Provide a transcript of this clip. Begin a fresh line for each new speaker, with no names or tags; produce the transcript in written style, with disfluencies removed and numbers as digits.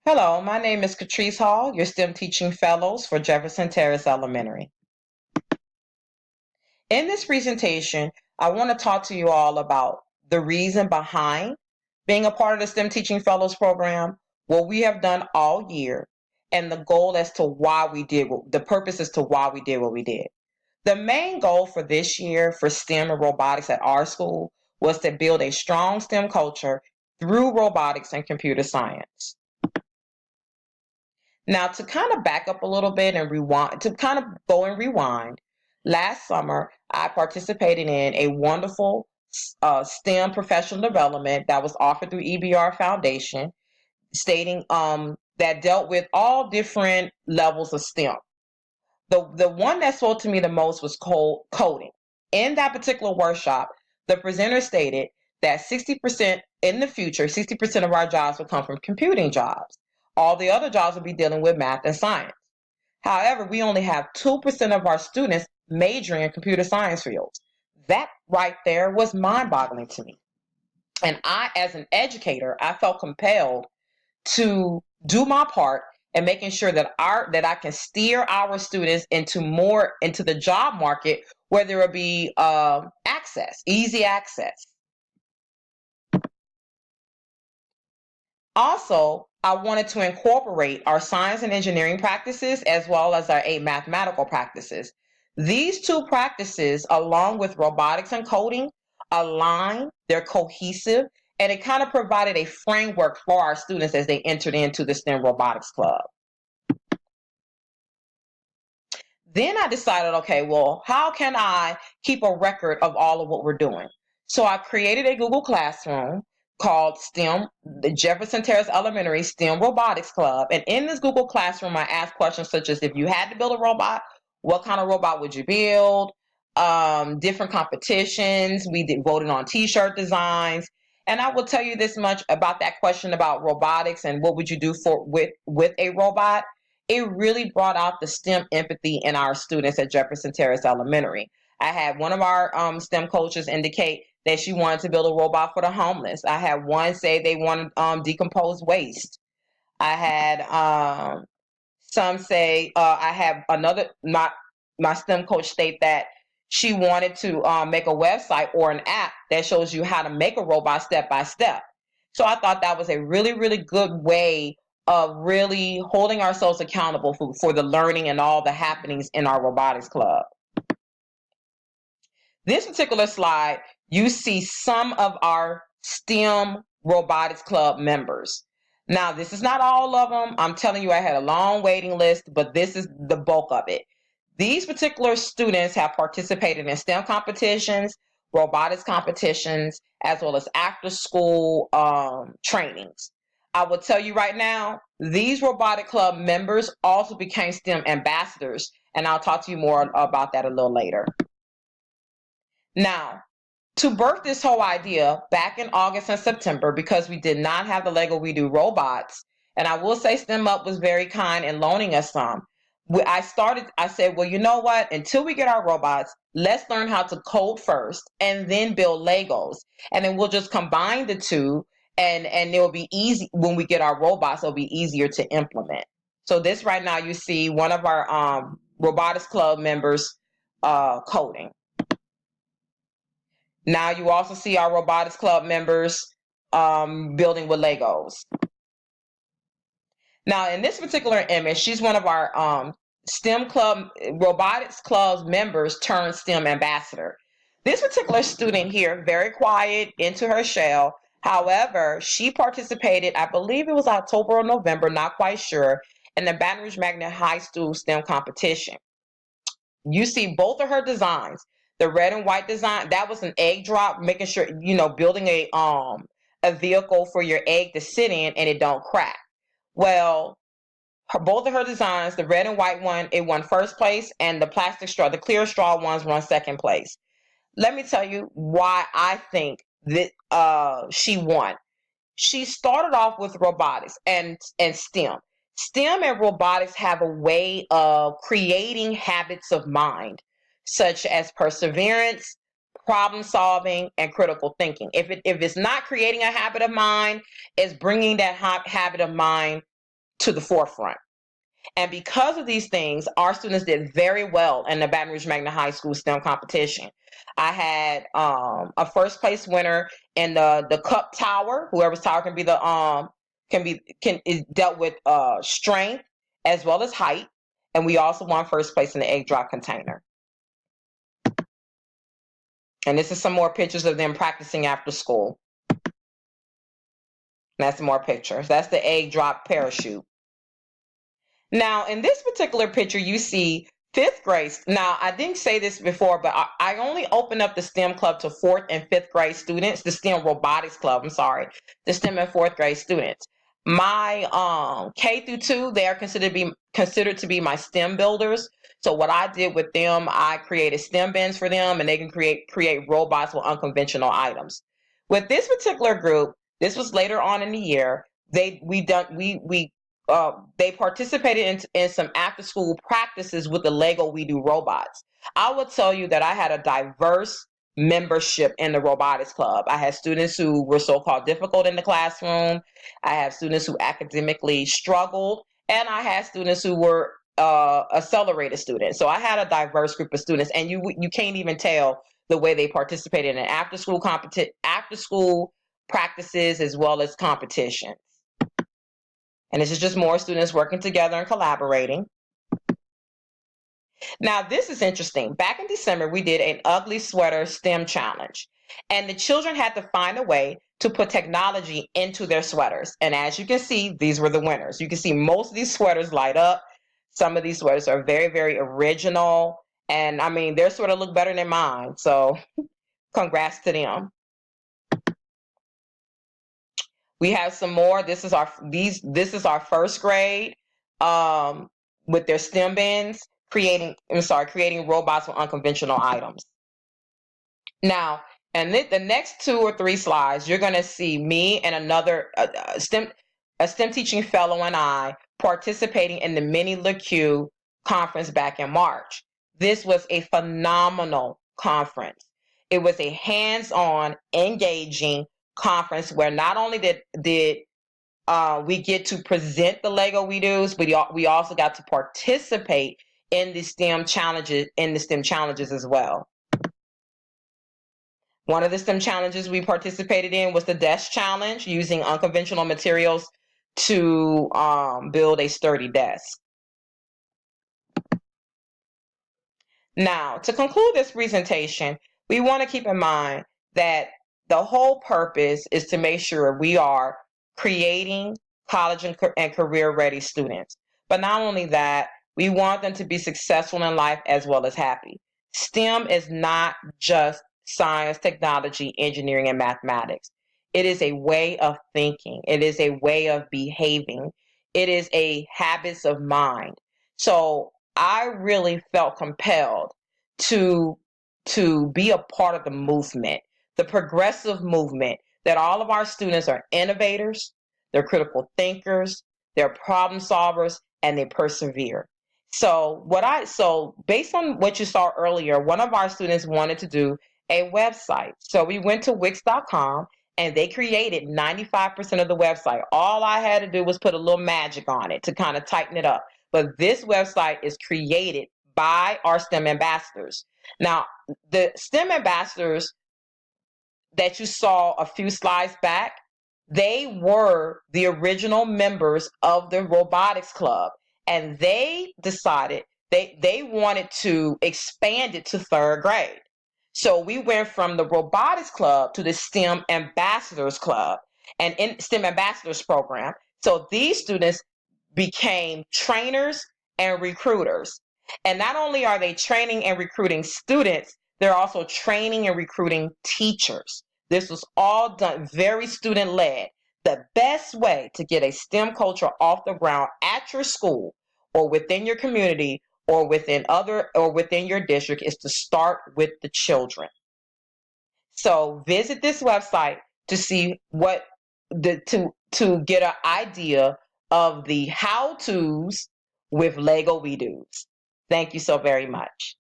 Hello, my name is Catrice Hall, your STEM Teaching Fellows for Jefferson Terrace Elementary. In this presentation, I want to talk to you all about the reason behind being a part of the STEM Teaching Fellows program, what we have done all year, and the goal as to why we did, the purpose as to why we did what we did. The main goal for this year for STEM and robotics at our school was to build a strong STEM culture through robotics and computer science. Now, to kind of back up a little bit and rewind, to kind of go and rewind, last summer I participated in a wonderful STEM professional development that was offered through EBR Foundation, stating that dealt with all different levels of STEM. The one that spoke to me the most was coding. In that particular workshop, the presenter stated that 60% in the future, 60% of our jobs will come from computing jobs. All the other jobs will be dealing with math and science. However, we only have 2% of our students majoring in computer science fields. That right there was mind-boggling to me. And I, as an educator, I felt compelled to do my part and making sure that I can steer our students into the job market where there will be easy access. Also, I wanted to incorporate our science and engineering practices as well as our mathematical practices. These two practices, along with robotics and coding, align, they're cohesive, and it kind of provided a framework for our students as they entered into the STEM Robotics Club. Then I decided, okay, well, how can I keep a record of all of what we're doing? So I created a Google Classroom called STEM, the Jefferson Terrace Elementary STEM Robotics Club. And in this Google Classroom, I asked questions such as, if you had to build a robot, what kind of robot would you build? Different competitions. Voted on t-shirt designs. And I will tell you this much about that question about robotics and what would you do with a robot. It really brought out the STEM empathy in our students at Jefferson Terrace Elementary. I had one of our STEM coaches indicate that she wanted to build a robot for the homeless. I had one say they wanted decomposed waste. I had some say, I have another, my STEM coach state that she wanted to make a website or an app that shows you how to make a robot step by step. So I thought that was a really, really good way of really holding ourselves accountable for the learning and all the happenings in our robotics club. This particular slide, you see some of our STEM robotics club members. Now, this is not all of them. I'm telling you, I had a long waiting list, but this is the bulk of it. These particular students have participated in STEM competitions, robotics competitions, as well as after school trainings. I will tell you right now, these robotic club members also became STEM ambassadors, and I'll talk to you more about that a little later. Now, to birth this whole idea back in August and September, because we did not have the Lego We Do robots, and I will say STEM Up was very kind in loaning us some. I said, well, you know what? Until we get our robots, let's learn how to code first and then build Legos. And then we'll just combine the two, and it will be easy. When we get our robots, it'll be easier to implement. So this right now, you see one of our robotics club members coding. Now you also see our robotics club members building with Legos. Now in this particular image, she's one of our STEM club, robotics club members turned STEM ambassador. This particular student here, very quiet, into her shell. However, she participated, I believe it was October or November, not quite sure, in the Baton Rouge Magnet High School STEM competition. You see both of her designs. The red and white design, that was an egg drop, making sure, building a vehicle for your egg to sit in and it don't crack. Well, both of her designs, the red and white one, it won first place, and the plastic straw, the clear straw ones, won second place. Let me tell you why I think that she won. She started off with robotics and STEM. STEM and robotics have a way of creating habits of mind, such as perseverance, problem solving, and critical thinking. If it's not creating a habit of mind, it's bringing that habit of mind to the forefront. And because of these things, our students did very well in the Baton Rouge Magna High School STEM competition. I had a first place winner in the cup tower. Whoever's tower can be the is dealt with strength as well as height. And we also won first place in the egg drop container. And this is some more pictures of them practicing after school. That's some more pictures. That's the egg drop parachute. Now, in this particular picture, you see fifth grade. Now, I didn't say this before, but I only opened up the STEM club to fourth and fifth grade students, the STEM robotics club, I'm sorry, the STEM and fourth grade students. My K through 2, they are considered to be my STEM builders. So what I did with them, I created STEM bins for them, and they can create robots with unconventional items. With this particular group, this was later on in the year. They participated in some after school practices with the Lego We Do robots. I will tell you that I had a diverse membership in the robotics club. I had students who were so-called difficult in the classroom. I have students who academically struggled, and I had students who were accelerated students. So I had a diverse group of students, and you can't even tell the way they participated in after school practices as well as competitions. And this is just more students working together and collaborating. Now, this is interesting. Back in December, we did an ugly sweater STEM challenge, and the children had to find a way to put technology into their sweaters. And as you can see, these were the winners. You can see most of these sweaters light up. Some of these sweaters are very, very original. And I mean, their sweater look better than mine. So congrats to them. We have some more. This is our first grade with their STEM bins creating robots with unconventional items. Now, and the next 2 or 3 slides, you're going to see me and another STEM teaching fellow and I participating in the Mini LeCue conference back in March. This was a phenomenal conference. It was a hands-on, engaging conference where not only did we get to present the Lego We Do's, but we also got to participate in the STEM challenges as well. One of the STEM challenges we participated in was the desk challenge, using unconventional materials to build a sturdy desk. Now, to conclude this presentation, we want to keep in mind that the whole purpose is to make sure we are creating college and career-ready students. But not only that, we want them to be successful in life as well as happy. STEM is not just science, technology, engineering, and mathematics. It is a way of thinking. It is a way of behaving. It is a habits of mind. So I really felt compelled to be a part of the movement, the progressive movement, that all of our students are innovators, they're critical thinkers, they're problem solvers, and they persevere. So based on what you saw earlier, one of our students wanted to do a website. So we went to Wix.com and they created 95% of the website. All I had to do was put a little magic on it to kind of tighten it up. But this website is created by our STEM ambassadors. Now, the STEM ambassadors that you saw a few slides back, they were the original members of the robotics club, and they decided they wanted to expand it to third grade. So we went from the robotics club to the STEM ambassadors club and in STEM ambassadors program. So these students became trainers and recruiters. And not only are they training and recruiting students, they're also training and recruiting teachers. This was all done very student-led. The best way to get a STEM culture off the ground at your school or within your community or within your district is to start with the children. So visit this website to see to get an idea of the how-tos with Lego We Do's. Thank you so very much.